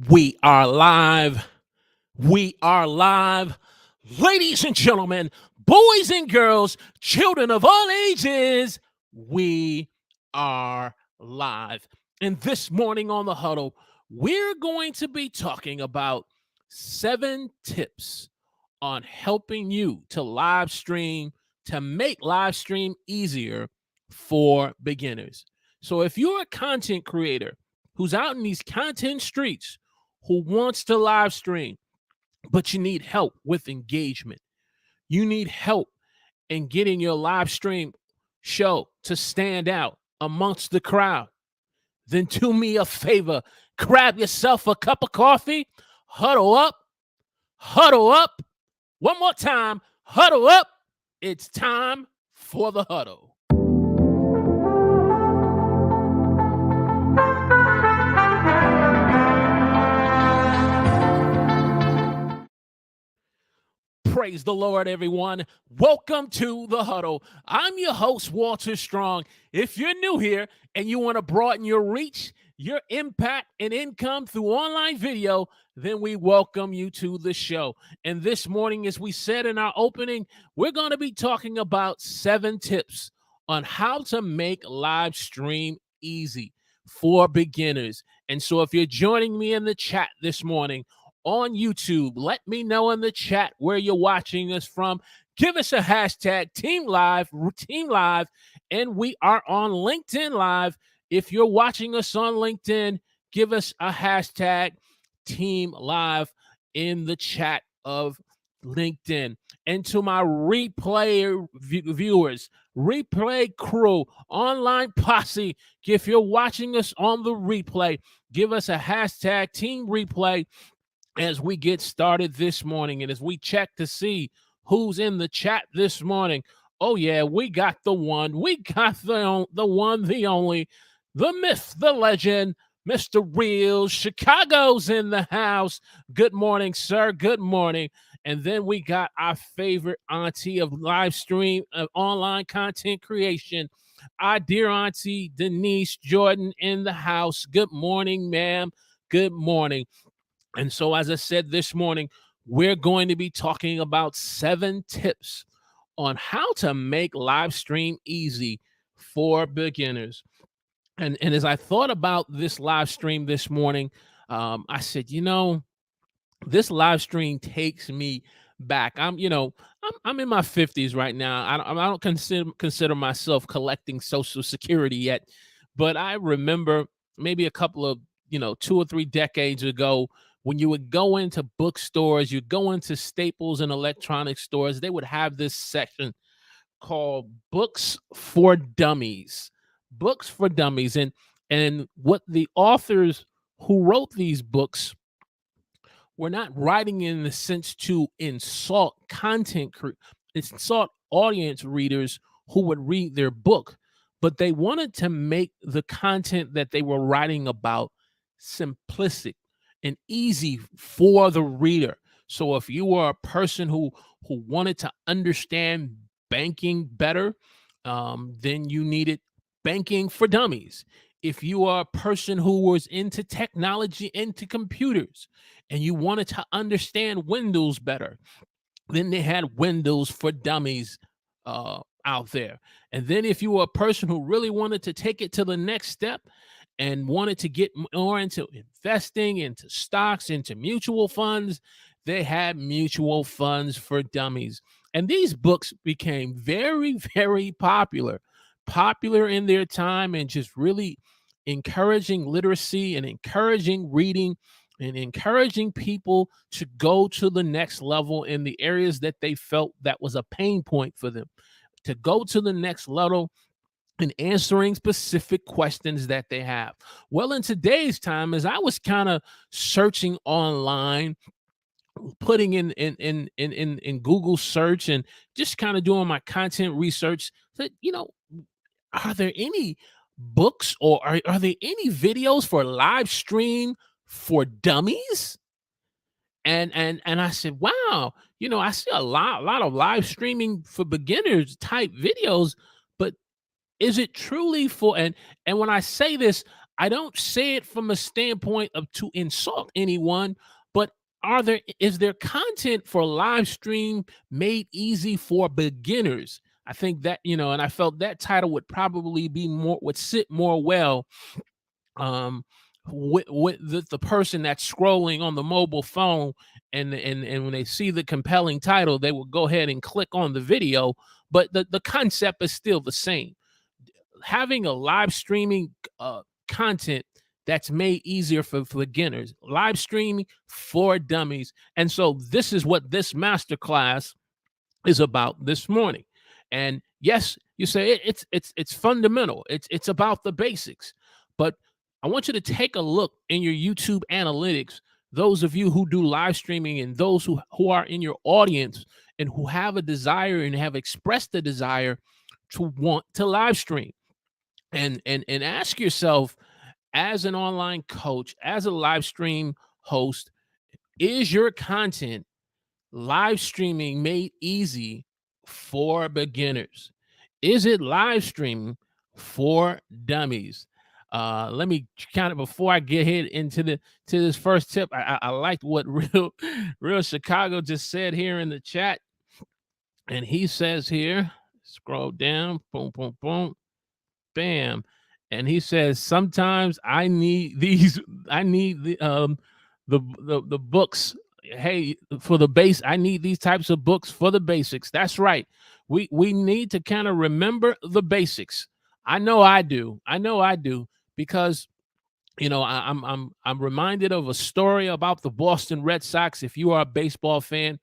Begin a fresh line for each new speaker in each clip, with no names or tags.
We are live. We are live. Ladies and gentlemen, boys and girls, children of all ages, we are live. And this morning on the Huddle, we're going to be talking about 7 tips on helping you to live stream, to make live stream easier for beginners. So if you're a content creator who's out in these content streets, who wants to live stream, but you need help with engagement, you need help in getting your live stream show to stand out amongst the crowd, then do me a favor, grab yourself a cup of coffee, huddle up, huddle up. One more time, huddle up. It's time for the huddle. Praise the Lord, everyone. Welcome to the Huddle. I'm your host, Walter Strong. If you're new here and you want to broaden your reach, your impact, and income through online video, then we welcome you to the show. And this morning, as we said in our opening, we're going to be talking about 7 tips on how to make live stream easy for beginners. And so if you're joining me in the chat this morning, on YouTube, let me know in the chat where you're watching us from. Give us a hashtag Team Live, and we are on LinkedIn Live. If you're watching us on LinkedIn, give us a hashtag Team Live in the chat of LinkedIn. And to my replay viewers, replay crew, online posse, if you're watching us on the replay, give us a hashtag Team Replay as we get started this morning, and as we check to see who's in the chat this morning. Oh yeah, we got the one, the only, the myth, the legend, Mr. Real. Chicago's in the house. Good morning, sir. Good morning. And then we got our favorite auntie of live stream, of online content creation, our dear auntie Denise Jordan in the house. Good morning, ma'am. Good morning. And so, as I said this morning, we're going to be talking about 7 tips on how to make live stream easy for beginners. And as I thought about this live stream this morning, I said, this live stream takes me back. I'm in my 50s right now. I don't consider myself collecting Social Security yet, but I remember maybe a couple of 2 or 3 decades ago, when you would go into bookstores, you go into Staples and electronic stores, they would have this section called Books for Dummies. Books for Dummies. And what the authors who wrote these books were not writing in the sense to insult insult audience readers who would read their book, but they wanted to make the content that they were writing about simplistic and easy for the reader. So if you were a person who wanted to understand banking better, then you needed Banking for Dummies. If you are a person who was into technology, into computers, and you wanted to understand Windows better, then they had Windows for Dummies out there. And then if you were a person who really wanted to take it to the next step and wanted to get more into investing, into stocks, into mutual funds, they had Mutual Funds for Dummies. And these books became very, very popular in their time, and just really encouraging literacy and encouraging reading and encouraging people to go to the next level in the areas that they felt that was a pain point for them, to go to the next level and answering specific questions that they have. Well, in today's time, as I was kind of searching online, putting in Google search and just kind of doing my content research, that are there any books or are there any videos for live stream for dummies? And I said, wow, I see a lot of live streaming for beginners type videos, but is it truly for, and when I say this, I don't say it from a standpoint of to insult anyone, but is there content for live stream made easy for beginners? I think that, and I felt that title would probably would sit more well um with the person that's scrolling on the mobile phone, and when they see the compelling title, they will go ahead and click on the video, but the concept is still the same. Having a live streaming content that's made easier for beginners, live streaming for dummies. And so this is what this masterclass is about this morning. And yes, you say it's fundamental. It's about the basics. But I want you to take a look in your YouTube analytics. Those of you who do live streaming and those who are in your audience and who have a desire and have expressed the desire to want to live stream, and ask yourself, as an online coach, as a live stream host, is your content live streaming made easy for beginners? Is it live streaming for dummies? Let me kind of, before I get head into this first tip, I liked what real Chicago just said here in the chat. And he says here, scroll down, boom, boom, boom, bam. And he says, sometimes I need the books. Hey, for the base, I need these types of books for the basics. That's right. We need to kind of remember the basics. I know I do, because I'm reminded of a story about the Boston Red Sox. If you are a baseball fan,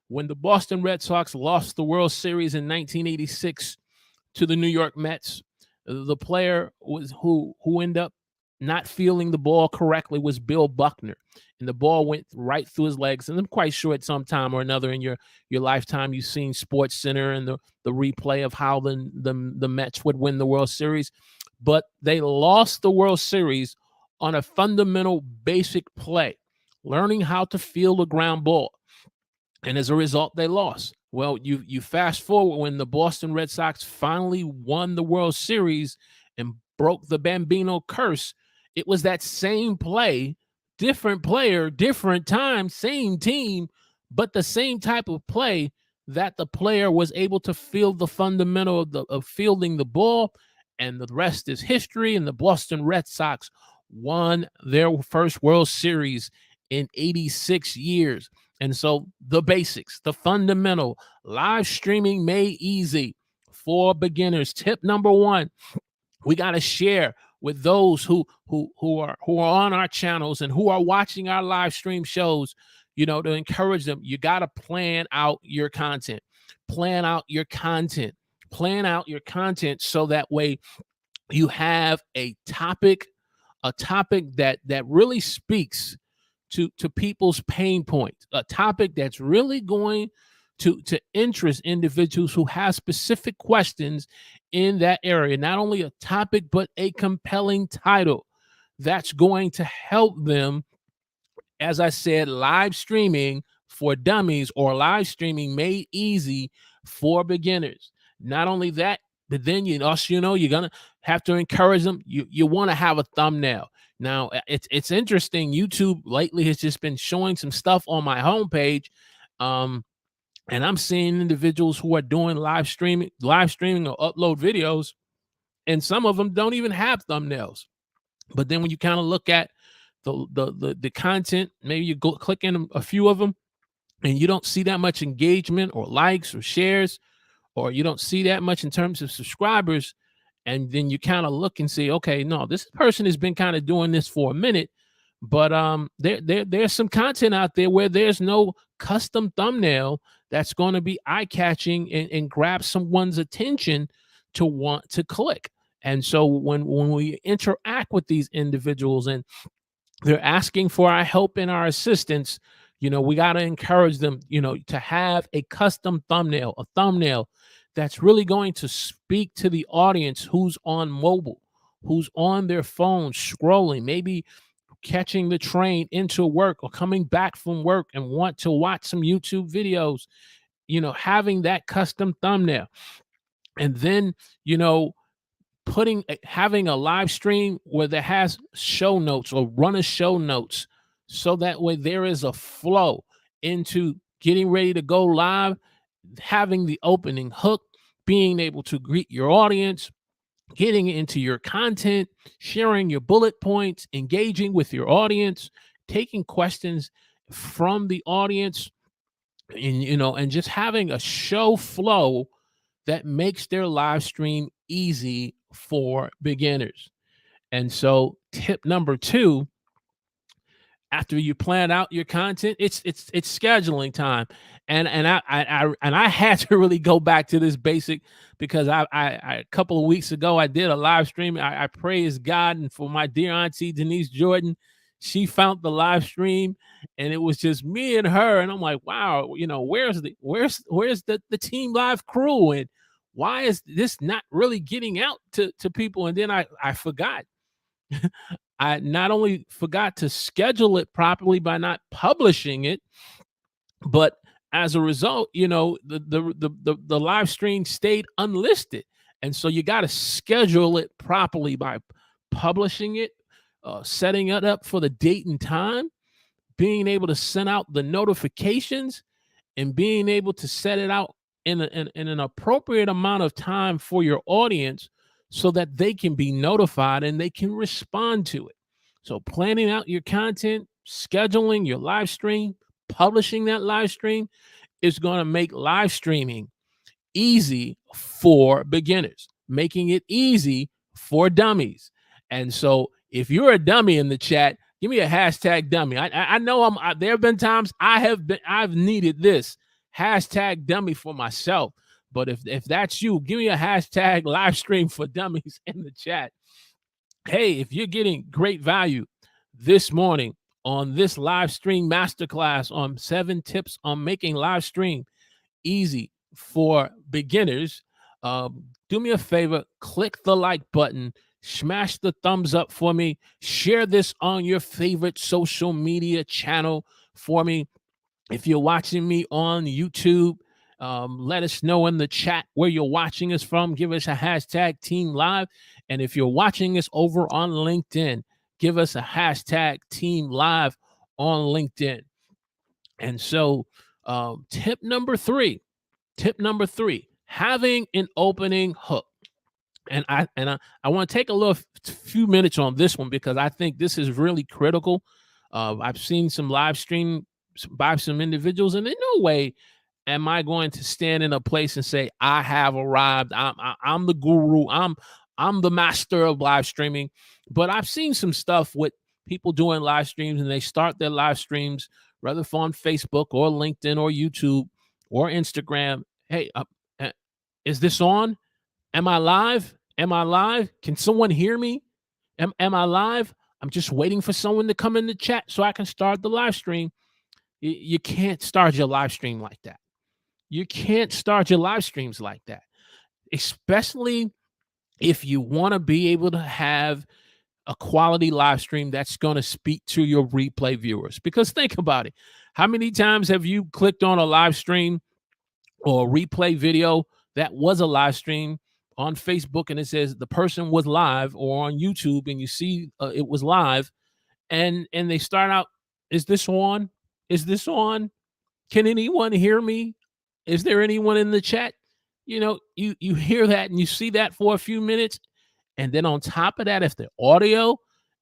when the Boston Red Sox lost the World Series in 1986 to the New York Mets, the player who ended up not feeling the ball correctly was Bill Buckner, and the ball went right through his legs. And I'm quite sure at some time or another in your lifetime you've seen Sports Center and the replay of how the Mets would win the World Series, but they lost the World Series on a fundamental basic play, learning how to field a ground ball. And as a result, they lost. Well, you fast forward when the Boston Red Sox finally won the World Series and broke the Bambino curse. It was that same play, different player, different time, same team, but the same type of play that the player was able to field the fundamental of fielding the ball, and the rest is history. And the Boston Red Sox won their first World Series in 86 years. And so the basics, the fundamental, live streaming made easy for beginners. Tip number one, we got to share with those who are on our channels and who are watching our live stream shows, to encourage them. You got to plan out your content. Plan out your content. Plan out your content so that way you have a topic that really speaks to people's pain points, a topic that's really going to interest individuals who have specific questions in that area. Not only a topic, but a compelling title that's going to help them, as I said, live streaming for dummies or live streaming made easy for beginners. Not only that, but then you're gonna have to encourage them. You want to have a thumbnail. Now, it's interesting. YouTube lately has just been showing some stuff on my homepage, and I'm seeing individuals who are doing live streaming or upload videos, and some of them don't even have thumbnails. But then when you kind of look at the content, maybe you go click in a few of them, and you don't see that much engagement or likes or shares, or you don't see that much in terms of subscribers. And then you kind of look and see, okay, no, this person has been kind of doing this for a minute, but there's some content out there where there's no custom thumbnail that's going to be eye-catching and grab someone's attention to want to click. And so when we interact with these individuals and they're asking for our help and our assistance, we got to encourage them, to have a custom thumbnail, a thumbnail that's really going to speak to the audience who's on mobile, who's on their phone scrolling, maybe catching the train into work or coming back from work and want to watch some YouTube videos, having that custom thumbnail. And then, having a live stream where there has show notes or run a show notes, so that way there is a flow into getting ready to go live, having the opening hook, being able to greet your audience, getting into your content, sharing your bullet points, engaging with your audience, taking questions from the audience, and just having a show flow that makes their live stream easy for beginners. And so tip number 2, after you plan out your content, it's scheduling time. And I had to really go back to this basic, because I a couple of weeks ago I did a live stream. I praise God, and for my dear auntie Denise Jordan, she found the live stream, and it was just me and her. And I'm like, wow, where's the team live crew, and why is this not really getting out to people? And then I forgot. I not only forgot to schedule it properly by not publishing it, but as a result, the live stream stayed unlisted. And so you got to schedule it properly by publishing it, setting it up for the date and time, being able to send out the notifications, and being able to set it out in an appropriate amount of time for your audience, so that they can be notified and they can respond to it. So planning out your content, scheduling your live stream, publishing that live stream is going to make live streaming easy for beginners, making it easy for dummies. And so if you're a dummy in the chat, give me a hashtag dummy. I know there have been times I've needed this hashtag dummy for myself. But if that's you, give me a hashtag live stream for dummies in the chat. Hey, if you're getting great value this morning on this live stream masterclass on 7 tips on making live stream easy for beginners, do me a favor, click the like button, smash the thumbs up for me, share this on your favorite social media channel for me. If you're watching me on YouTube, let us know in the chat where you're watching us from. Give us a hashtag Team Live. And if you're watching us over on LinkedIn, give us a hashtag Team Live on LinkedIn. And so tip number three, having an opening hook. And I want to take a few minutes on this one, because I think this is really critical. I've seen some live stream by some individuals, and in no way am I going to stand in a place and say I have arrived. I'm the guru. I'm the master of live streaming. But I've seen some stuff with people doing live streams, and they start their live streams whether on Facebook or LinkedIn or YouTube or Instagram. Hey, is this on? Am I live? Am I live? Can someone hear me? Am I live? I'm just waiting for someone to come in the chat so I can start the live stream. You can't start your live stream like that. You can't start your live streams like that, especially if you want to be able to have a quality live stream that's going to speak to your replay viewers. Because think about it. How many times have you clicked on a live stream or a replay video that was a live stream on Facebook, and it says the person was live, or on YouTube and you see it was live, and they start out, is this on? Is this on? Can anyone hear me? Is there anyone in the chat? You hear that and you see that for a few minutes. And then on top of that, if the audio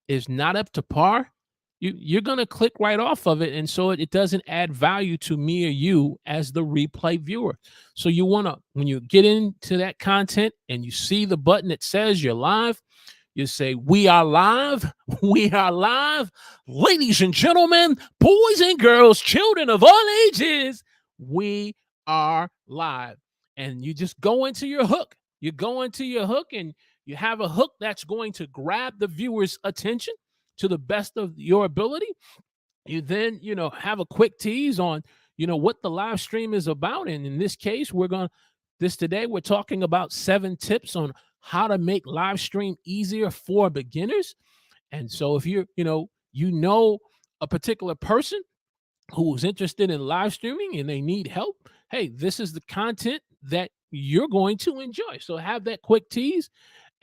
is not up to par, you're going to click right off of it. And so it doesn't add value to me or you as the replay viewer. So you want to, when you get into that content and you see the button that says you're live, you say, we are live. We are live. Ladies and gentlemen, boys and girls, children of all ages, we are live. And you just go into your hook. You go into your hook, and you have a hook that's going to grab the viewer's attention to the best of your ability. You then, have a quick tease on, what the live stream is about. And in this case, today we're talking about 7 tips on how to make live stream easier for beginners. And so if you're, a particular person who's interested in live streaming and they need help, hey, this is the content that you're going to enjoy. So have that quick tease.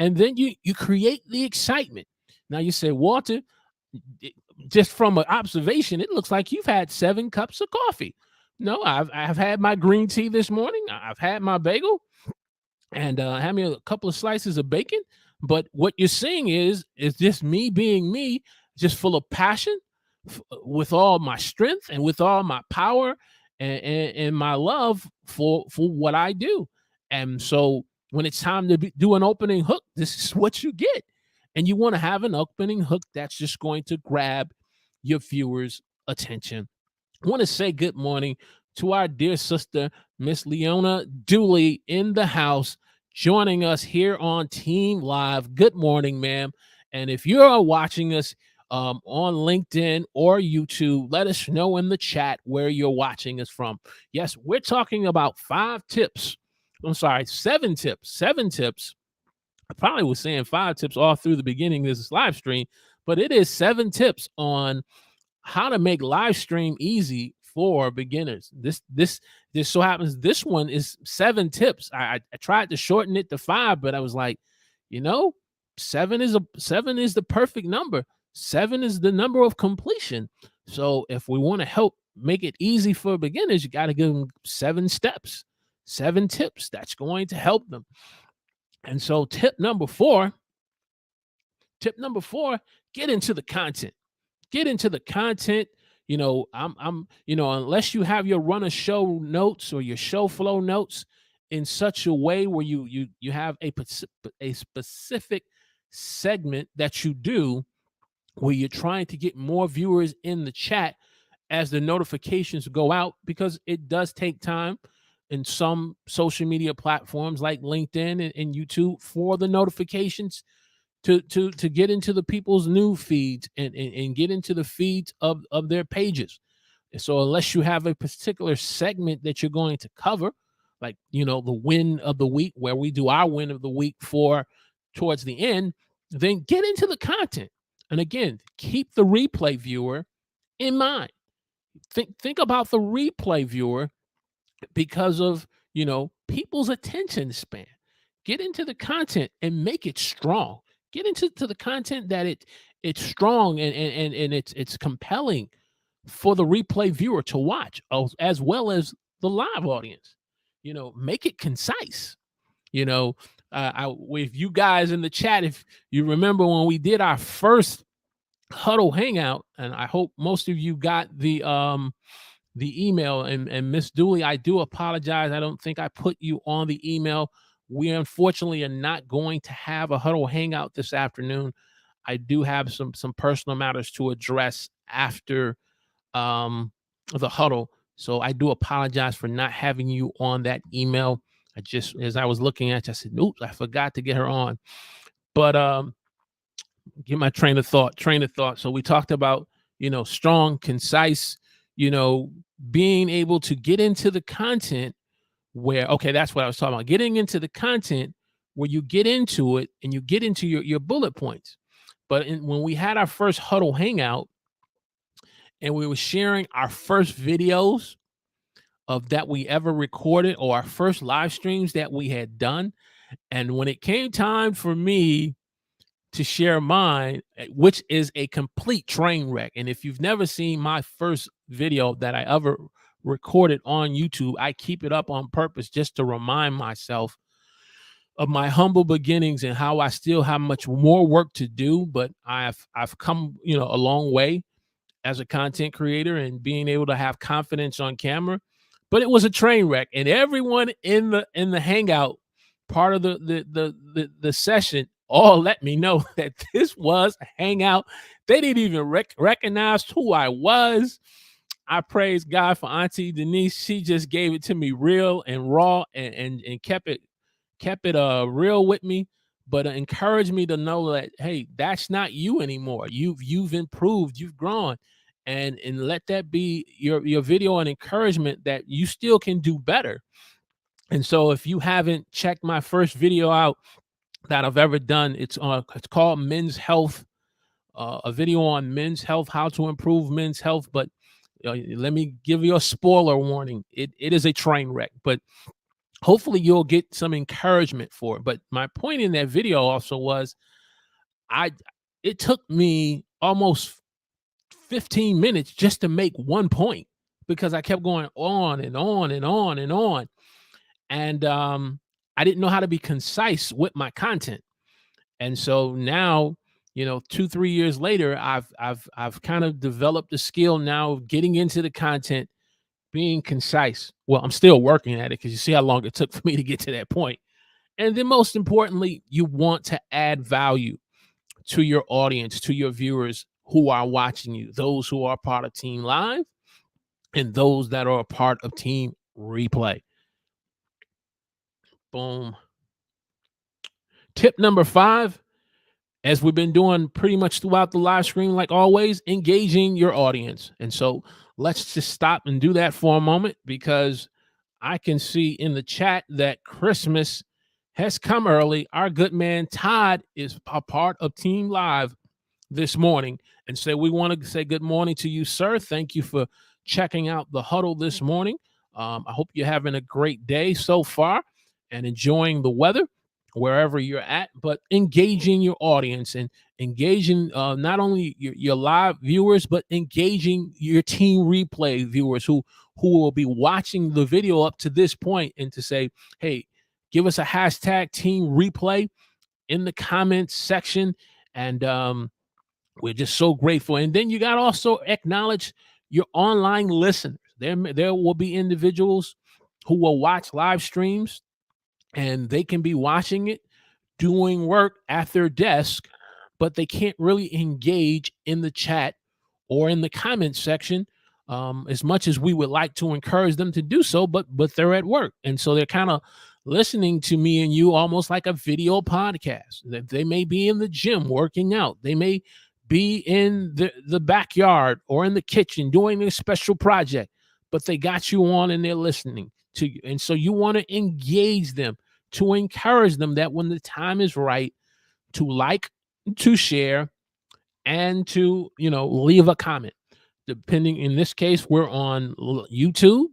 and then you create the excitement. Now you say, Walter, just from an observation, it looks like you've had 7 cups of coffee. No, I've had my green tea this morning. I've had my bagel, and had me a couple of slices of bacon. But what you're seeing is just me being me, just full of passion, with all my strength and with all my power, and my love for what I do. And so when it's time to do an opening hook, this is what you get. And you want to have an opening hook that's just going to grab your viewers' attention. I want to say good morning to our dear sister, Miss Leona Dooley, in the house, joining us here on Team Live. Good morning, ma'am. And if you're watching us on LinkedIn or YouTube, let us know in the chat where you're watching us from. Yes, we're talking about 5 tips. I'm sorry, 7 tips. 7 tips. I probably was saying 5 tips all through the beginning of this live stream, but it is 7 tips on how to make live stream easy for beginners. This so happens this one is 7 tips. I tried to shorten it to 5, but I was like, you know, 7 is the perfect number. 7 is the number of completion. So if we want to help make it easy for beginners, you got to give them 7 steps, 7 tips that's going to help them. And so tip number 4, get into the content. Get into the content. You know, unless you have your run of show notes or your show flow notes in such a way where you have a specific segment that you do where you're trying to get more viewers in the chat as the notifications go out, because it does take time in some social media platforms like LinkedIn and YouTube for the notifications to get into the people's new feeds and get into the feeds of their pages. So unless you have a particular segment that you're going to cover, like, you know, the win of the week, where we do our win of the week for towards the end, then get into the content. And again, keep the replay viewer in mind. Think about the replay viewer because of, you know, people's attention span. Get into the content and make it strong. Get into the content that it's strong and it's compelling for the replay viewer to watch, as well as the live audience. You know, make it concise. You know, with you guys in the chat, if you remember when we did our first Huddle Hangout, and I hope most of you got the email, and Miss Dooley, I do apologize. I don't think I put you on the email. We unfortunately are not going to have a Huddle Hangout this afternoon. I do have some personal matters to address after the Huddle. So I do apologize for not having you on that email. I just, as I was looking at you, I said, oops, I forgot to get her on. But get my train of thought. So we talked about, you know, strong, concise, you know, being able to get into the content where, okay, that's what I was talking about. Getting into the content where you get into it and you get into your bullet points. But when we had our first Huddle Hangout and we were sharing our first videos of that we ever recorded, or our first live streams that we had done, and when it came time for me to share mine, which is a complete train wreck. And if you've never seen my first video that I ever recorded on YouTube, I keep it up on purpose just to remind myself of my humble beginnings and how I still have much more work to do, but I've come, you know, a long way as a content creator and being able to have confidence on camera. But it was a train wreck, and everyone in the hangout part of the session all let me know that this was a hangout. They didn't even recognize who I was. I praise God for Auntie Denise. She just gave it to me real and raw, and kept it real with me, but encouraged me to know that, hey, that's not you anymore. You've improved, you've grown, and let that be your video and encouragement that you still can do better. And so if you haven't checked my first video out that I've ever done, it's called Men's Health, a video on men's health, how to improve men's health. But let me give you a spoiler warning. It is a train wreck, but hopefully you'll get some encouragement for it. But my point in that video also was I it took me almost 15 minutes just to make one point because I kept going on and on and on and on. And I didn't know how to be concise with my content. And so now, 2 3 years later, I've kind of developed the skill now of getting into the content, being concise. Well, I'm still working at it because you see how long it took for me to get to that point. And then most importantly, you want to add value to your audience, to your viewers who are watching you, those who are part of Team Live and those that are a part of Team Replay. Boom. Tip number 5, as we've been doing pretty much throughout the live stream, like always, engaging your audience. And so let's just stop and do that for a moment because I can see in the chat that Christmas has come early. Our good man Todd is a part of Team Live this morning. And so we want to say good morning to you, sir. Thank you for checking out the huddle this morning. I hope you're having a great day so far and enjoying the weather wherever you're at, but engaging your audience and engaging not only your live viewers, but engaging your Team Replay viewers who will be watching the video up to this point, and to say, hey, give us a hashtag Team Replay in the comments section. And we're just so grateful. And then you got to also acknowledge your online listeners. There will be individuals who will watch live streams and they can be watching it, doing work at their desk, but they can't really engage in the chat or in the comment section as much as we would like to encourage them to do so, but they're at work. And so they're kind of listening to me and you almost like a video podcast. They may be in the gym working out. They may be in the backyard or in the kitchen doing a special project, but they got you on and they're listening to you. And so you want to engage them, to encourage them that when the time is right, to like, to share, and to, leave a comment. Depending, in this case, we're on YouTube,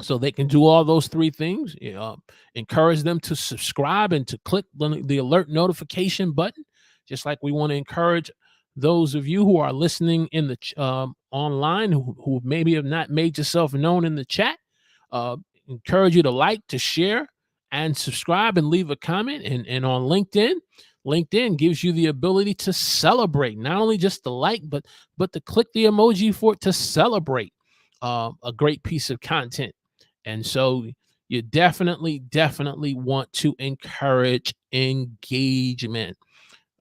so they can do all those 3 things. Encourage them to subscribe and to click the alert notification button, just like we want to encourage those of you who are listening in the online who maybe have not made yourself known in the chat. Encourage you to like, to share, and subscribe, and leave a comment. And on LinkedIn gives you the ability to celebrate, not only just the like, but to click the emoji for it to celebrate a great piece of content. And so you definitely want to encourage engagement.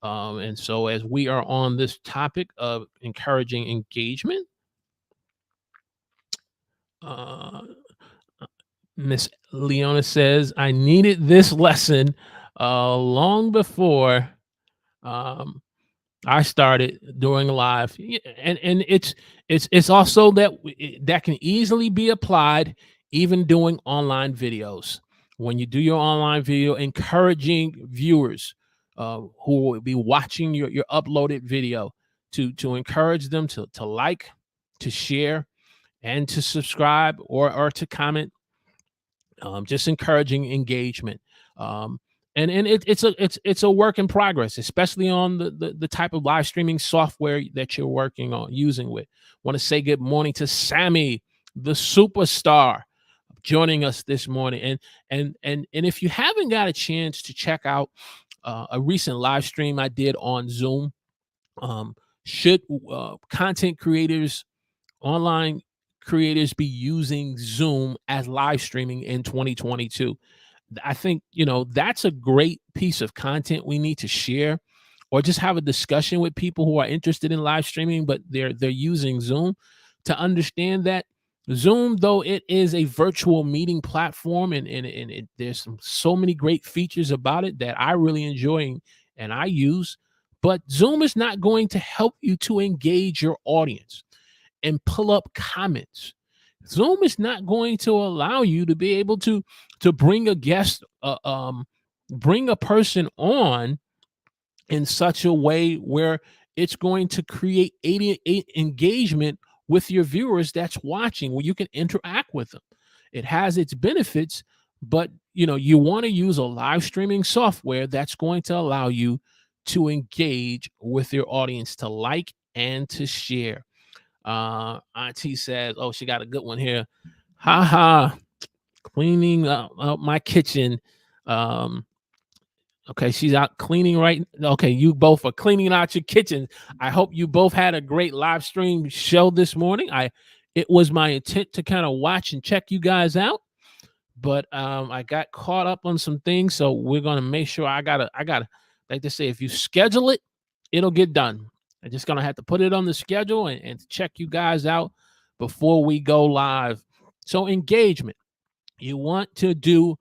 And so as we are on this topic of encouraging engagement, Miss Leona says, I needed this lesson long before I started doing live. And it's also that can easily be applied even doing online videos. When you do your online video, encouraging viewers who will be watching your uploaded video to encourage them to like, to share, and to subscribe or to comment. Just encouraging engagement. And it's a work in progress, especially on the type of live streaming software that you're working on using with. Want to say good morning to Sammy, the superstar, joining us this morning. And if you haven't got a chance to check out a recent live stream I did on Zoom, should content creators, online creators, be using Zoom as live streaming in 2022? I think, that's a great piece of content we need to share, or just have a discussion with people who are interested in live streaming, but they're using Zoom, to understand that Zoom, though it is a virtual meeting platform, and there's so many great features about it that I really enjoy and I use, but Zoom is not going to help you to engage your audience and pull up comments. Zoom is not going to allow you to be able to bring a guest, bring a person on in such a way where it's going to create engagement with your viewers that's watching, where you can interact with them. It has its benefits, but you want to use a live streaming software that's going to allow you to engage with your audience, to like and to share. Auntie says, oh, she got a good one here. Ha ha, cleaning up my kitchen. Um, okay, she's out cleaning right. Okay, you both are cleaning out your kitchen. I hope you both had a great live stream show this morning. It was my intent to kind of watch and check you guys out, but I got caught up on some things, so we're gonna make sure I gotta like they say, if you schedule it, it'll get done. I'm just gonna have to put it on the schedule and check you guys out before we go live. So engagement. You want to do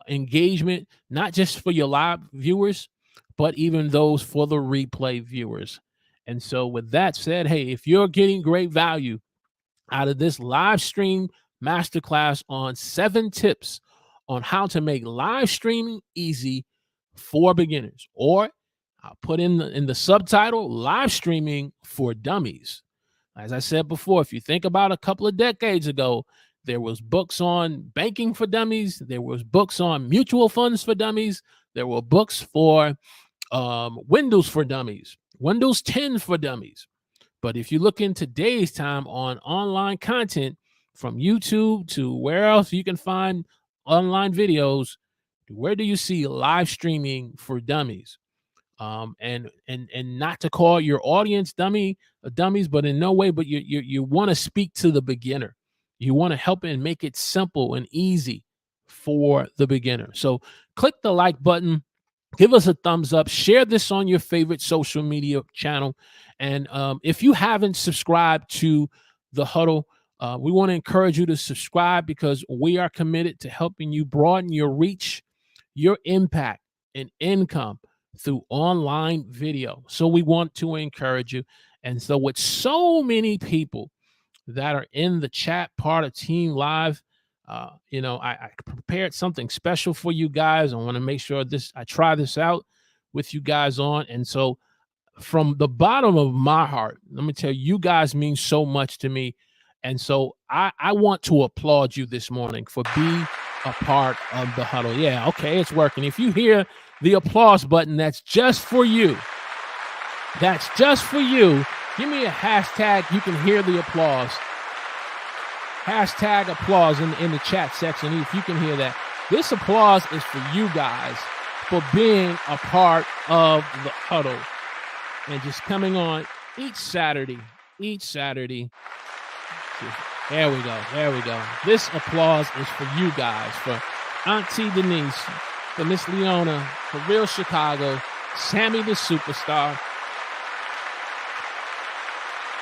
engagement not just for your live viewers, but even those for the replay viewers. And so, with that said, hey, if you're getting great value out of this live stream masterclass on 7 tips on how to make live streaming easy for beginners, or I'll put in the subtitle, live streaming for dummies. As I said before, if you think about a couple of decades ago, there was books on banking for dummies, there was books on mutual funds for dummies, there were books for Windows for dummies, Windows 10 for dummies. But if you look in today's time on online content, from YouTube to where else you can find online videos, where do you see live streaming for dummies? And not to call your audience dummies, but in no way, but you want to speak to the beginner. You want to help and make it simple and easy for the beginner. So click the like button, give us a thumbs up, share this on your favorite social media channel. And if you haven't subscribed to the Huddle, we want to encourage you to subscribe, because we are committed to helping you broaden your reach, your impact, and income through online video. So we want to encourage you. And so, with so many people that are in the chat part of Team Live, I prepared something special for you guys. I want to make sure I try this out with you guys on. And so, from the bottom of my heart, let me tell you, you guys mean so much to me. And so I want to applaud you this morning for being a part of the Huddle. Yeah, okay, it's working. If you hear the applause button, that's just for you. That's just for you. Give me a hashtag. You can hear the applause. Hashtag applause in the chat section if you can hear that. This applause is for you guys for being a part of the Huddle and just coming on each Saturday. There we go. This applause is for you guys, for Auntie Denise, for Miss Leona, for Real Chicago, Sammy the Superstar.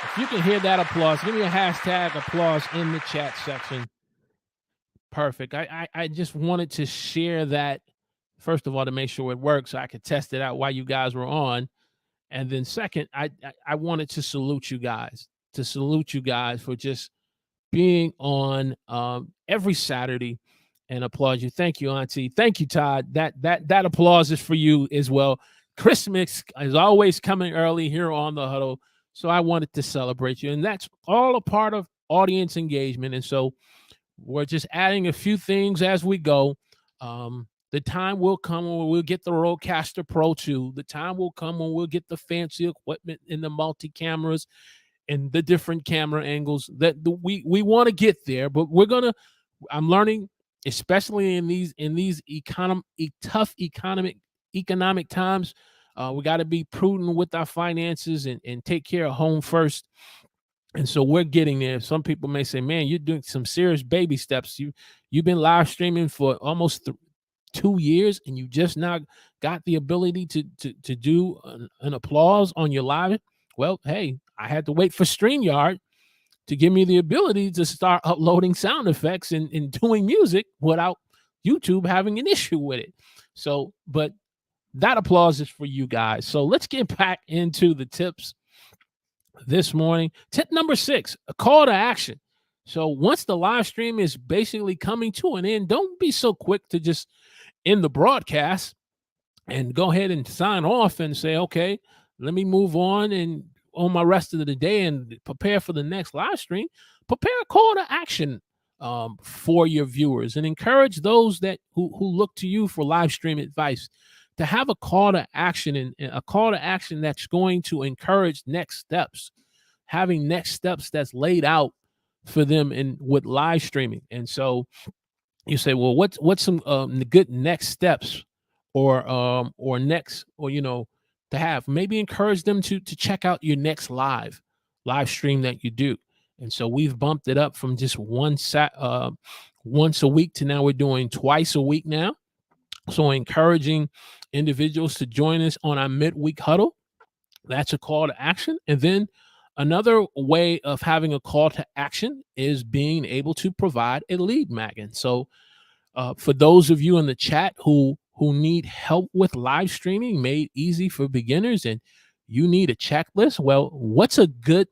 If you can hear that applause, give me a hashtag applause in the chat section. Perfect. I just wanted to share that, first of all, to make sure it works, so I could test it out while you guys were on. And then second, I wanted to salute you guys, for just being on every Saturday, and applaud you. Thank you, Auntie. Thank you, Todd. That applause is for you as well. Christmas is always coming early here on the Huddle, so I wanted to celebrate you. And that's all a part of audience engagement. And so we're just adding a few things as we go. The time will come when we'll get the Rodecaster Pro 2. The time will come when we'll get the fancy equipment and the multi-cameras and the different camera angles that we want to get there. But I'm learning, especially in these tough economic times, we got to be prudent with our finances and take care of home first. And so we're getting there. Some people may say, man, you're doing some serious baby steps. You've been live streaming for almost 2 years, and you just now got the ability to do an applause on your live. Well, hey, I had to wait for StreamYard to give me the ability to start uploading sound effects and doing music without YouTube having an issue with it. So, but that applause is for you guys. So let's get back into the tips this morning. Tip number 6, a call to action. So once the live stream is basically coming to an end, don't be so quick to just end the broadcast and go ahead and sign off and say, okay, let me move on and on my rest of the day and prepare for the next live stream. Prepare a call to action for your viewers, and encourage those that who look to you for live stream advice to have a call to action, and a call to action that's going to encourage next steps, having next steps that's laid out for them in with live streaming. And so you say, well, what's some good next steps, or next, or to have, maybe encourage them to check out your next live stream that you do. And so we've bumped it up from just once a week to now we're doing twice a week now. So encouraging individuals to join us on our midweek huddle. That's a call to action. And then another way of having a call to action is being able to provide a lead magnet. So for those of you in the chat who need help with live streaming made easy for beginners, and you need a checklist, well, what's a good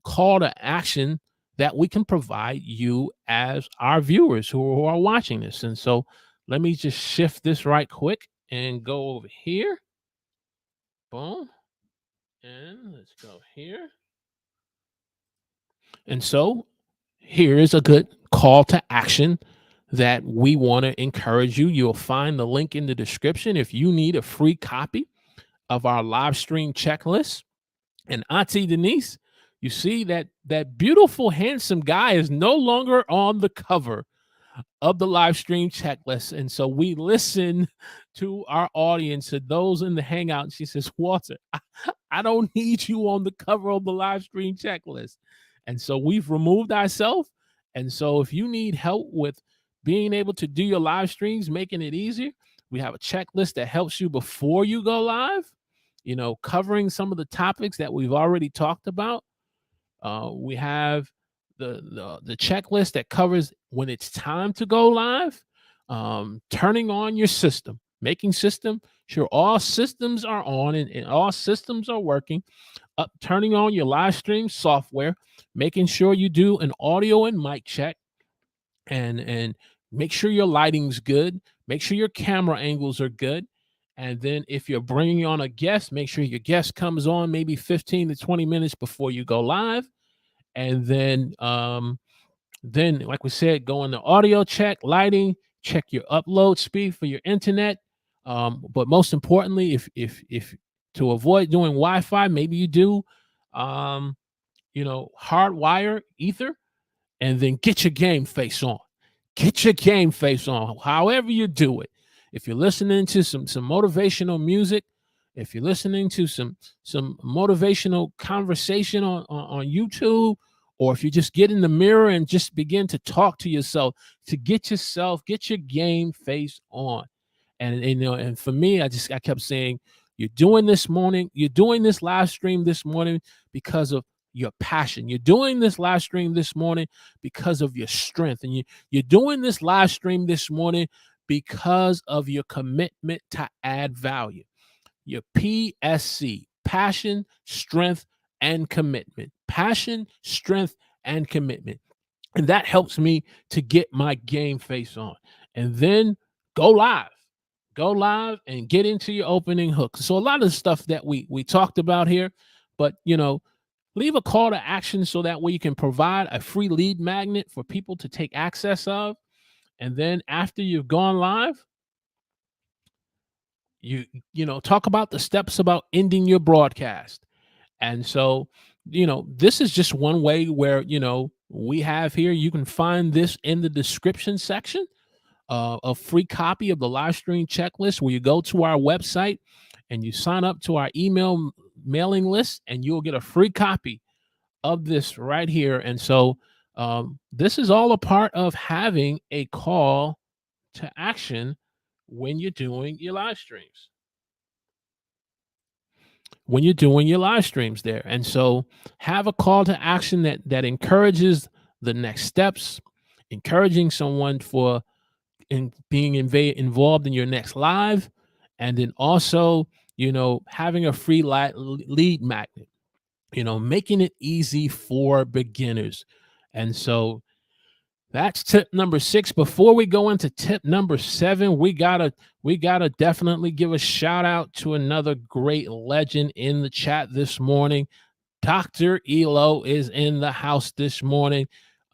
call to action that we can provide you as our viewers who are watching this? And so let me just shift this right quick and go over here. Boom. And let's go here. And so here is a good call to action that we want to encourage you. You'll find the link in the description if you need a free copy of our live stream checklist. And Auntie Denise, you see that beautiful, handsome guy is no longer on the cover of the live stream checklist. And so we listen to our audience, to those in the hangout. She says, Walter, I don't need you on the cover of the live stream checklist. And so we've removed ourselves. And so if you need help with being able to do your live streams, making it easier, we have a checklist that helps you before you go live, covering some of the topics that we've already talked about. We have the checklist that covers when it's time to go live, turning on your system, making sure all systems are on and all systems are working, turning on your live stream software, making sure you do an audio and mic check, and make sure your lighting's good, make sure your camera angles are good. And then if you're bringing on a guest, make sure your guest comes on maybe 15 to 20 minutes before you go live. And then like we said, go in the audio check, lighting, check your upload speed for your internet. But most importantly, if to avoid doing Wi-Fi, maybe you do, hardwire ether, and then get your game face on. Get your game face on, however you do it. If you're listening to some motivational music, if you're listening to some motivational conversation on YouTube, or if you just get in the mirror and just begin to talk to yourself, get your game face on. And for me, I kept saying, you're doing this live stream this morning because of your passion. You're doing this live stream this morning because of your strength. And you're doing this live stream this morning because of your commitment to add value. Your PSC, passion, strength, and commitment. Passion, strength, and commitment. And that helps me to get my game face on. And then go live and get into your opening hook. So a lot of the stuff that we talked about here, but leave a call to action so that way you can provide a free lead magnet for people to take access of. And then after you've gone live, you talk about the steps about ending your broadcast. And so, this is just one way where, we have here, you can find this in the description section, a free copy of the live stream checklist, where you go to our website and you sign up to our email mailing list, and you'll get a free copy of this right here. And so this is all a part of having a call to action when you're doing your live streams. There. And so have a call to action that encourages the next steps, encouraging someone for being involved in your next live, and then also, having a free lead magnet, making it easy for beginners. And so that's tip number 6. Before we go into tip number 7, we gotta definitely give a shout out to another great legend in the chat this morning. Dr. Elo is in the house this morning.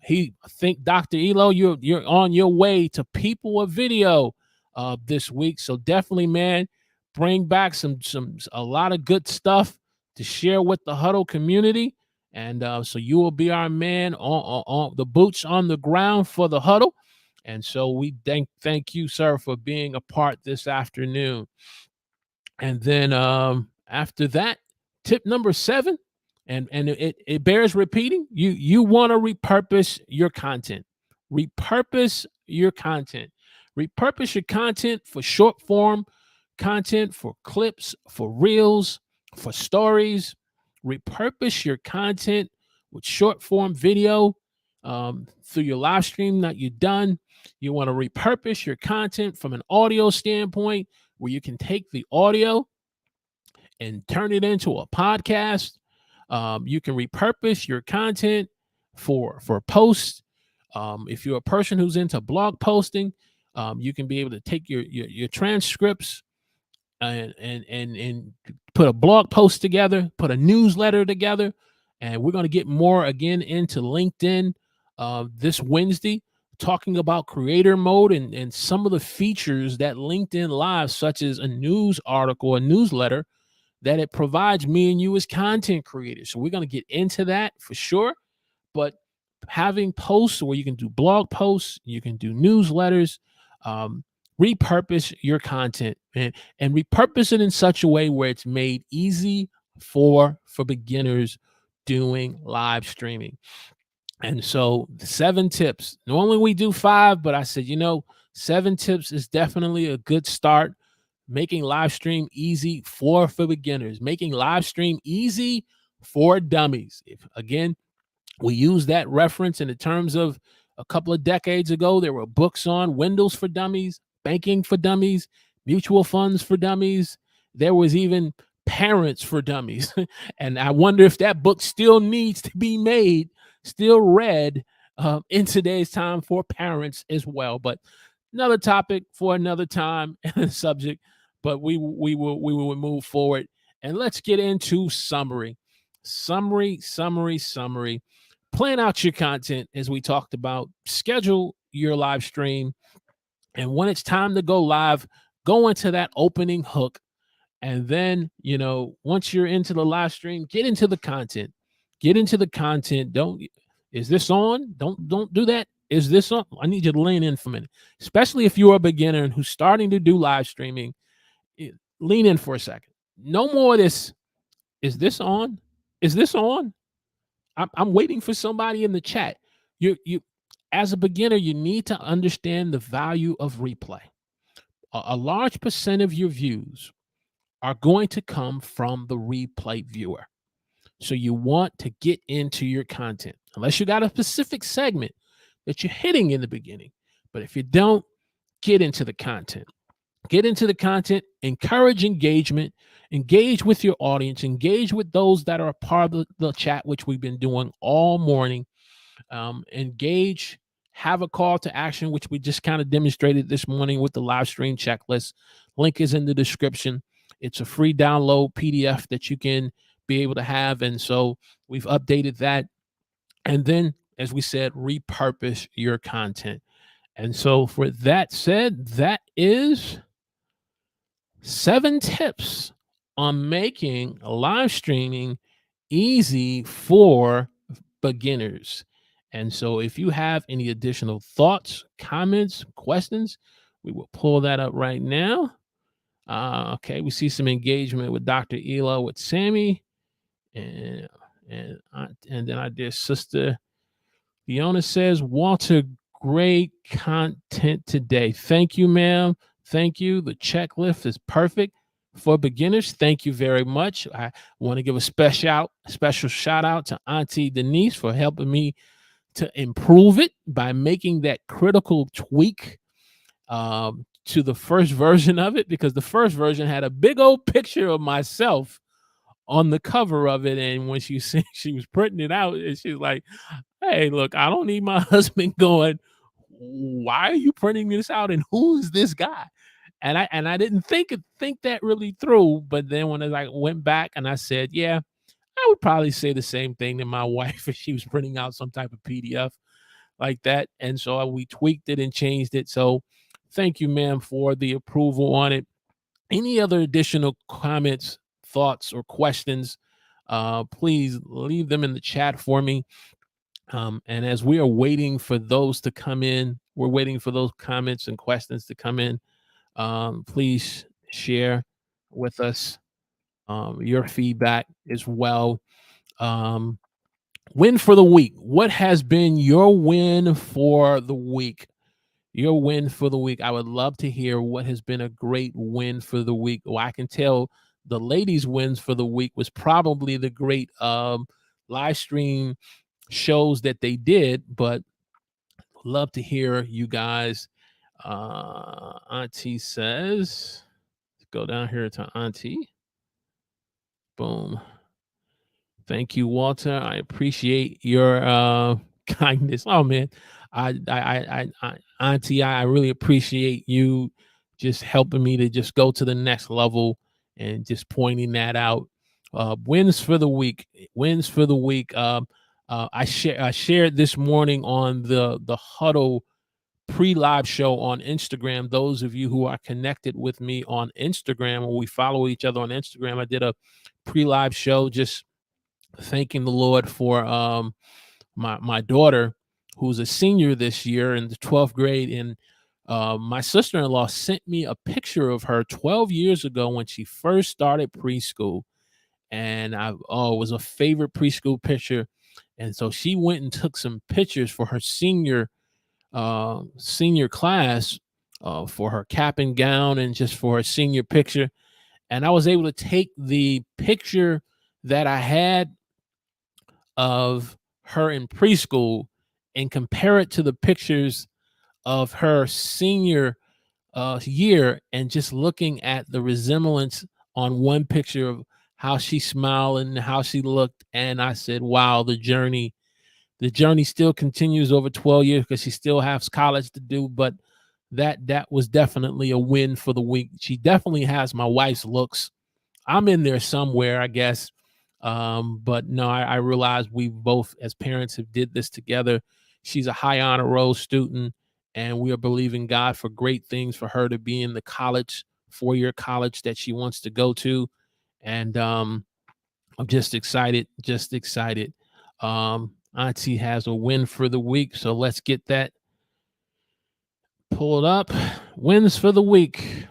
I think Dr. Elo, you're on your way to People of Video this week. So definitely, man, bring back a lot of good stuff to share with the Huddle community. And so you will be our man on the boots on the ground for the Huddle. And so we thank you, sir, for being a part this afternoon. And then after that, tip number 7, and it bears repeating. You want to repurpose your content. Repurpose your content. Repurpose your content for short form content, for clips, for reels, for stories. Repurpose your content with short form video through your live stream that you've done. You want to repurpose your content from an audio standpoint, where you can take the audio and turn it into a podcast. You can repurpose your content for posts. If you're a person who's into blog posting, you can be able to take your transcripts and put a blog post together, put a newsletter together. And we're going to get more again into LinkedIn this Wednesday, talking about creator mode and some of the features that LinkedIn Live, such as a news article, a newsletter, that it provides me and you as content creators. So we're going to get into that for sure. But having posts where you can do blog posts, you can do newsletters, repurpose your content and repurpose it in such a way where it's made easy for beginners doing live streaming. And so 7 tips. Normally we do 5, but I said, 7 tips is definitely a good start. Making live stream easy for beginners, making live stream easy for dummies. Again, we use that reference in the terms of a couple of decades ago. There were books on Windows for Dummies, banking for dummies, mutual funds for dummies. There was even parents for dummies. And I wonder if that book still needs to be made, still read in today's time for parents as well. But another topic for another time and subject. But we will move forward, and let's get into summary. Plan out your content, as we talked about. Schedule your live stream, and when it's time to go live, go into that opening hook. And then, once you're into the live stream, get into the content. Is this on? Don't do that. Is this on? I need you to lean in for a minute, especially if you're a beginner and who's starting to do live streaming. Lean in for a second. No more of this. Is this on? Is this on? I'm waiting for somebody in the chat. You as a beginner, you need to understand the value of replay. A large percent of your views are going to come from the replay viewer. So you want to get into your content, unless you got a specific segment that you're hitting in the beginning. But if you don't, get into the content. Get into the content, encourage engagement, engage with your audience, engage with those that are a part of the chat, which we've been doing all morning. Engage, have a call to action, which we just kind of demonstrated this morning with the live stream checklist. Link is in the description. It's a free download PDF that you can be able to have. And so we've updated that. And then, as we said, repurpose your content. And so for that said, that is 7 tips on making live streaming easy for beginners. And so if you have any additional thoughts, comments, questions, we will pull that up right now. Okay, we see some engagement with Dr. Elo, with Sammy, and then our dear sister Fiona says, Walter, great content today. Thank you, ma'am. Thank you. The checklist is perfect for beginners. Thank you very much. I want to give a special shout out to Auntie Denise for helping me to improve it by making that critical tweak to the first version of it, because the first version had a big old picture of myself on the cover of it. And when she was printing it out, and she's like, hey, look, I don't need my husband going, why are you printing this out? And who's this guy? And I didn't think that really through. But then when I went back and I said, yeah, I would probably say the same thing to my wife if she was printing out some type of PDF. like that. And so we tweaked it and changed it. So thank you, ma'am, for the approval on it. Any other additional comments, thoughts, or questions, please leave them in the chat for me. And as we are waiting for those to come in, we're waiting for those comments and questions to come in. Please share with us your feedback as well. Win for the week. What has been your win for the week? Your win for the week. I would love to hear what has been a great win for the week. Well, I can tell the ladies' wins for the week was probably the great live stream shows that they did, but love to hear you guys. Auntie says, let's go down here to Auntie. Boom. Thank you, Walter. I appreciate your kindness. Oh man, Auntie, I really appreciate you just helping me to just go to the next level and just pointing that out. Wins for the week. Wins for the week. I shared this morning on the Huddle pre-live show on Instagram. Those of you who are connected with me on Instagram, or we follow each other on Instagram, I did a pre-live show just thanking the Lord for my daughter, who's a senior this year in the 12th grade. And my sister-in-law sent me a picture of her 12 years ago when she first started preschool. And it was a favorite preschool picture. And so she went and took some pictures for her senior class, for her cap and gown and just for her senior picture. And I was able to take the picture that I had of her in preschool and compare it to the pictures of her senior year, and just looking at the resemblance on one picture of how she smiled and how she looked. And I said, wow, the journey still continues over 12 years because she still has college to do. But that was definitely a win for the week. She definitely has my wife's looks. I'm in there somewhere, I guess. But no, I realize we both as parents have did this together. She's a high honor roll student, and we are believing God for great things for her to be in the college, 4-year college that she wants to go to. And I'm just excited. Auntie has a win for the week, so let's get that pulled up. Wins for the week.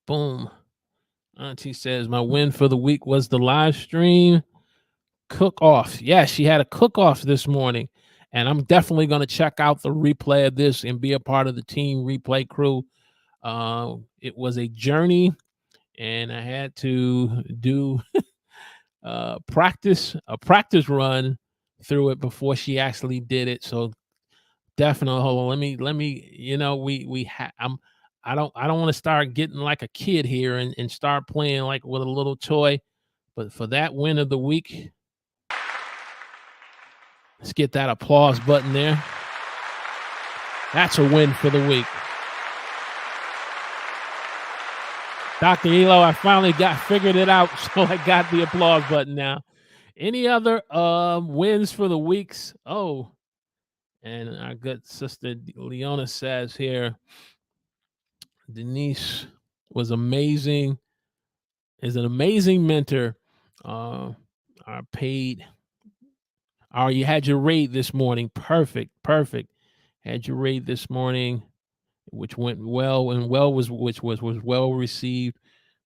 Boom. Auntie says my win for the week was the live stream cook off. Yeah, she had a cook off this morning, and I'm definitely going to check out the replay of this and be a part of the team replay crew. It was a journey, and I had to do a practice run through it before she actually did it. So definitely, hold on. Let me. I don't want to start getting like a kid here and start playing like with a little toy. But for that win of the week, let's get that applause button there. That's a win for the week. Dr. Elo, I finally figured it out, so I got the applause button now. Any other wins for the weeks? Oh, and our good sister Leona says here, Denise was amazing, is an amazing mentor. You had your raid this morning. Perfect. Had your raid this morning, which went well, and was well received.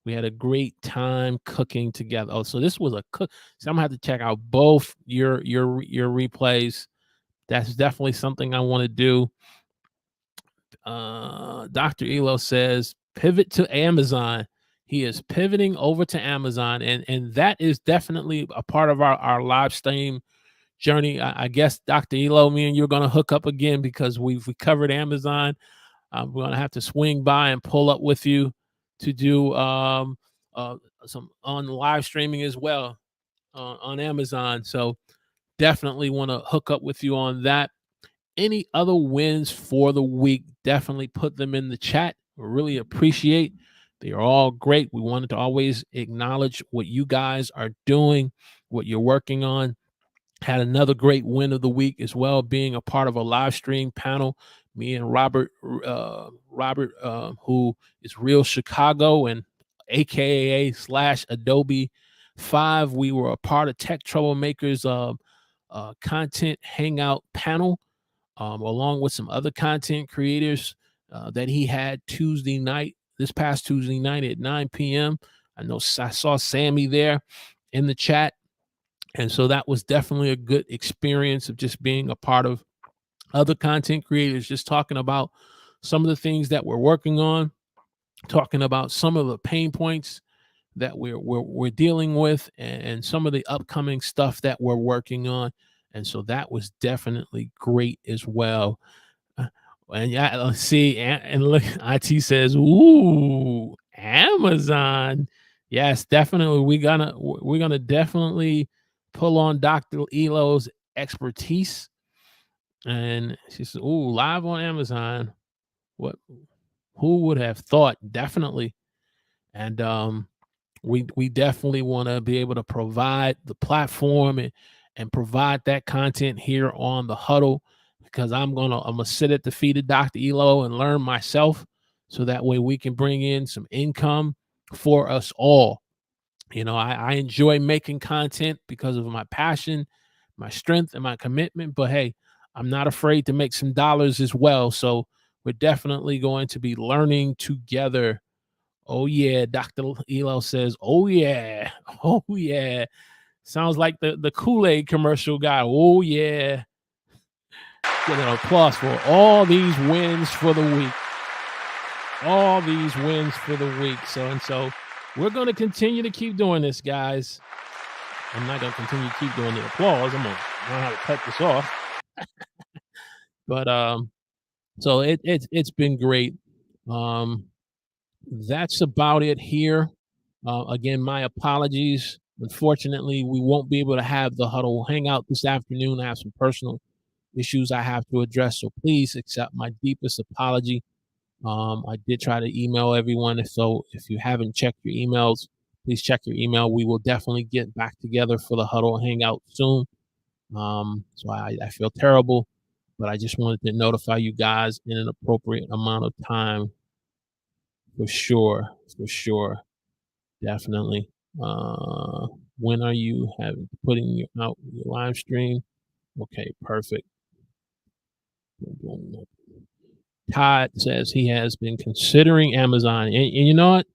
We had a great time cooking together. Oh, so this was a cook. So I'm gonna have to check out both your replays. That's definitely something I want to do. Dr. Elo says pivot to Amazon. He is pivoting over to Amazon, and that is definitely a part of our live stream journey. I guess Dr. Elo, me and you're going to hook up again because we covered Amazon. We're going to have to swing by and pull up with you to do some on live streaming as well on Amazon. So definitely want to hook up with you on that. Any other wins for the week, definitely put them in the chat. We really appreciate. They are all great. We wanted to always acknowledge what you guys are doing, what you're working on. Had another great win of the week as well, being a part of a live stream panel. Me and Robert, who is Real Chicago and AKA slash Adobe 5. We were a part of Tech Troublemakers content hangout panel, along with some other content creators that he had this past Tuesday night at 9 p.m. I saw Sammy there in the chat. And so that was definitely a good experience of just being a part of other content creators, just talking about some of the things that we're working on, talking about some of the pain points that we're dealing with, and some of the upcoming stuff that we're working on. And so that was definitely great as well. And yeah, let's see. And look, IT says, "Ooh, Amazon." Yes, definitely. We're gonna definitely pull on Dr. Elo's expertise. And she says, "Ooh, live on Amazon." What? Who would have thought? Definitely. And we definitely want to be able to provide the platform and provide that content here on the Huddle, because I'm gonna sit at the feet of Dr. Elo and learn myself, so that way we can bring in some income for us all. I enjoy making content because of my passion, my strength, and my commitment. But hey, I'm not afraid to make some dollars as well. So we're definitely going to be learning together. Oh yeah, Dr. Elo says, "Oh yeah, oh yeah." Sounds like the Kool-Aid commercial guy. Oh yeah. Get an applause for all these wins for the week. All these wins for the week. So we're going to continue to keep doing this, guys. I'm not going to continue to keep doing the applause. I'm going to learn how to cut this off. But so it's been great. That's about it here. Again, my apologies. Unfortunately, we won't be able to have the Huddle hangout this afternoon. I have some personal issues I have to address, so please accept my deepest apology. I did try to email everyone, so if you haven't checked your emails, please check your email. We will definitely get back together for the Huddle hangout soon. So I feel terrible, but I just wanted to notify you guys in an appropriate amount of time. For sure, definitely. When are you putting out your live stream? Okay, perfect. Todd says he has been considering Amazon, and you know what?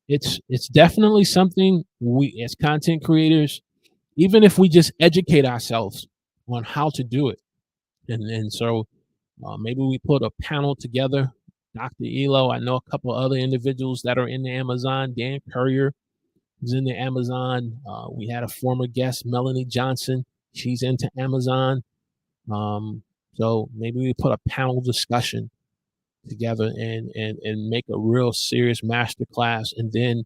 It's definitely something we, as content creators, even if we just educate ourselves on how to do it, and so maybe we put a panel together. Dr. Elo, I know a couple of other individuals that are in the Amazon. Dan Courier is in the Amazon. We had a former guest, Melanie Johnson. She's into Amazon. So maybe we put a panel discussion together and make a real serious masterclass, and then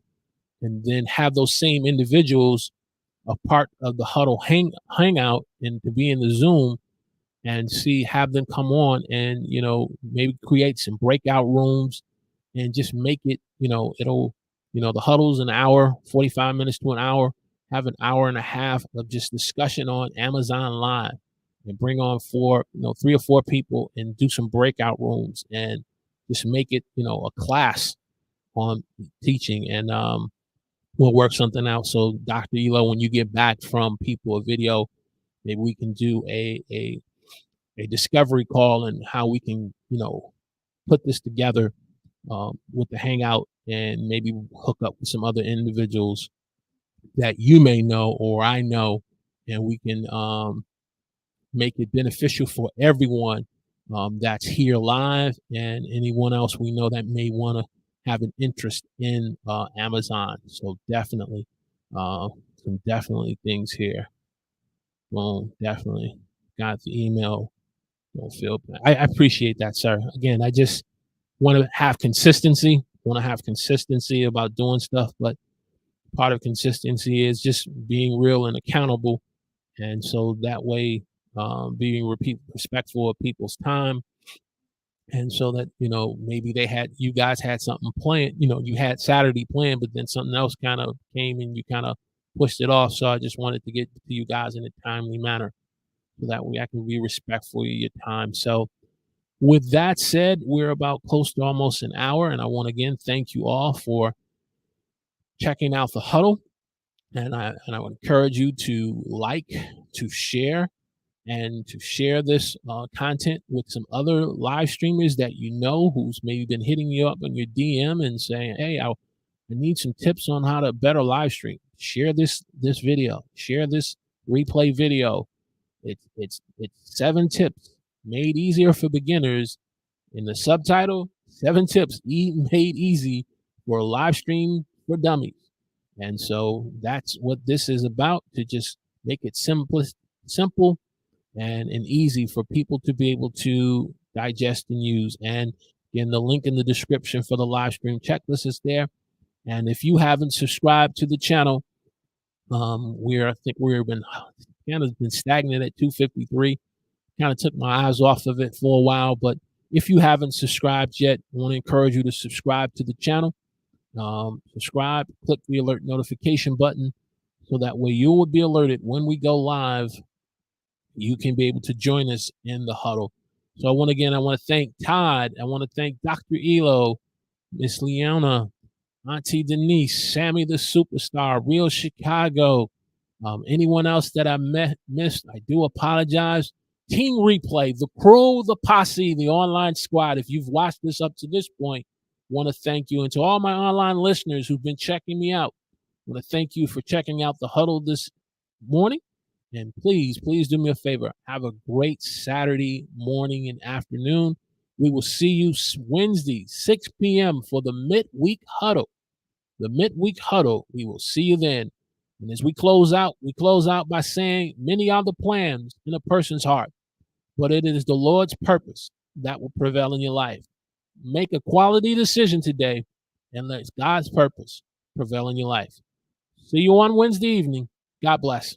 have those same individuals a part of the Huddle hangout and to be in the Zoom, and have them come on and maybe create some breakout rooms, and just make it, the Huddle's an hour, 45 minutes to an hour. Have an hour and a half of just discussion on Amazon Live, and bring on 3 or 4 people and do some breakout rooms, and just make it, a class on teaching. And we'll work something out. So Dr. Elo, when you get back from people a video, maybe we can do a discovery call, and how we can, put this together with the hangout, and maybe hook up with some other individuals that you may know or I know, and we can make it beneficial for everyone that's here live, and anyone else we know that may want to have an interest in Amazon. So definitely, some definitely things here. Well, definitely got the email. Don't feel bad. I appreciate that, sir. Again, I just want to have consistency. About doing stuff, but part of consistency is just being real and accountable, and so that way, being respectful of people's time, and so that maybe you guys had something planned. You had Saturday planned, but then something else kind of came and you kind of pushed it off. So I just wanted to get to you guys in a timely manner. so that way I can be respectful of your time. So with that said, we're about close to almost an hour, and I want to again thank you all for checking out the huddle. And I would encourage you to like, to share, and to share this content with some other live streamers that you know who's maybe been hitting you up on your DM and saying, "Hey, I need some tips on how to better live stream." Share this video. Share this replay video. It's 7 tips made easier for beginners. In the subtitle, 7 tips made easy for a live stream for dummies. And so that's what this is about, to just make it simple and easy for people to be able to digest and use. And again, the link in the description for the live stream checklist is there. And if you haven't subscribed to the channel, I think we've been kind of been stagnant at 253. Kind of took my eyes off of it for a while, but if you haven't subscribed yet, I want to encourage you to subscribe to the channel. Subscribe, click the alert notification button, so that way you will be alerted when we go live. You can be able to join us in the huddle. So I want to thank Todd. I want to thank Dr. Elo, Miss Leona, Auntie Denise, Sammy the Superstar, Real Chicago. Anyone else that I missed, I do apologize. Team Replay, the crew, the posse, the online squad. If you've watched this up to this point, want to thank you. And to all my online listeners who've been checking me out, I want to thank you for checking out the huddle this morning. And please do me a favor. Have a great Saturday morning and afternoon. We will see you Wednesday, 6 p.m. for the midweek huddle. The midweek huddle. We will see you then. And as we close out by saying, many are the plans in a person's heart, but it is the Lord's purpose that will prevail in your life. Make a quality decision today and let God's purpose prevail in your life. See you on Wednesday evening. God bless.